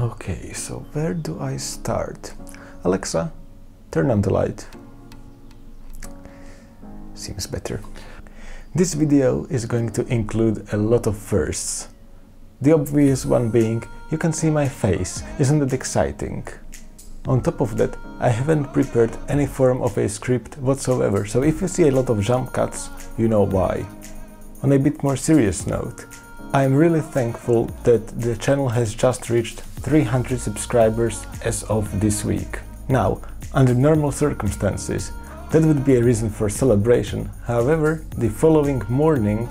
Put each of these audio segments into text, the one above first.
Okay, so where do I start? Alexa, turn on the light. Seems better. This video is going to include a lot of firsts. The obvious one being, you can see my face. Isn't that exciting? On top of that, I haven't prepared any form of a script whatsoever, so if you see a lot of jump cuts, you know why. On a bit more serious note, I am really thankful that the channel has just reached 300 subscribers as of this week. Now, under normal circumstances, that would be a reason for celebration. However, the following morning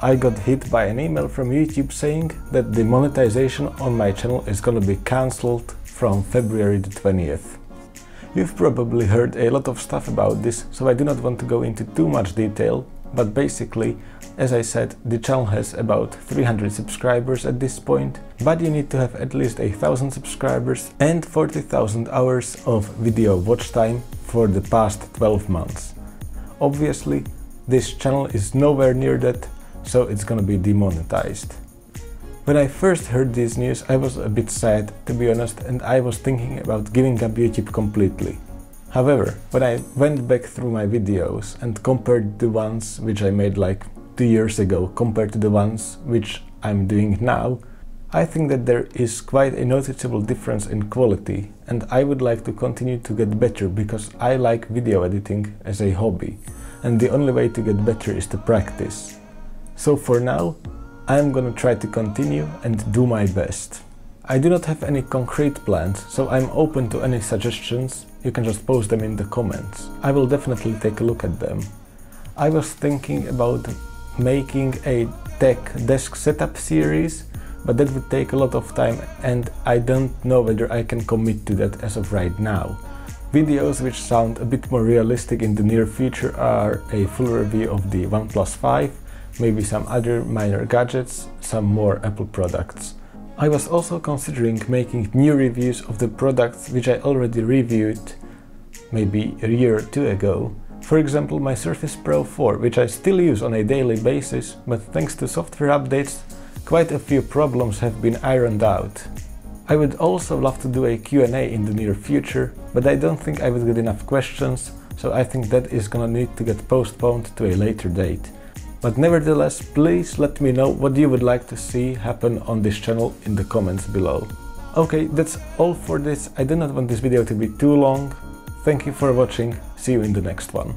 I got hit by an email from YouTube saying that the monetization on my channel is gonna be cancelled from February the 20th. You've probably heard a lot of stuff about this, so I do not want to go into too much detail, but basically, as I said, the channel has about 300 subscribers at this point, but you need to have at least 1,000 subscribers and 40,000 hours of video watch time for the past 12 months. Obviously, this channel is nowhere near that, so it's gonna be demonetized. When I first heard this news, I was a bit sad, to be honest, and I was thinking about giving up YouTube completely. However, when I went back through my videos and compared the ones which I made like 2 years ago compared to the ones which I'm doing now, I think that there is quite a noticeable difference in quality, and I would like to continue to get better because I like video editing as a hobby, and the only way to get better is to practice. So for now, I'm gonna try to continue and do my best. I do not have any concrete plans, so I'm open to any suggestions. You can just post them in the comments. I will definitely take a look at them. I was thinking about making a tech desk setup series, but that would take a lot of time and I don't know whether I can commit to that as of right now. Videos which sound a bit more realistic in the near future are a full review of the OnePlus 5, maybe some other minor gadgets, some more Apple products. I was also considering making new reviews of the products which I already reviewed maybe a year or two ago. For example, my Surface Pro 4, which I still use on a daily basis, but thanks to software updates, quite a few problems have been ironed out. I would also love to do a Q&A in the near future, but I don't think I would get enough questions, so I think that is gonna need to get postponed to a later date. But nevertheless, please let me know what you would like to see happen on this channel in the comments below. Okay, that's all for this. I do not want this video to be too long. Thank you for watching. See you in the next one.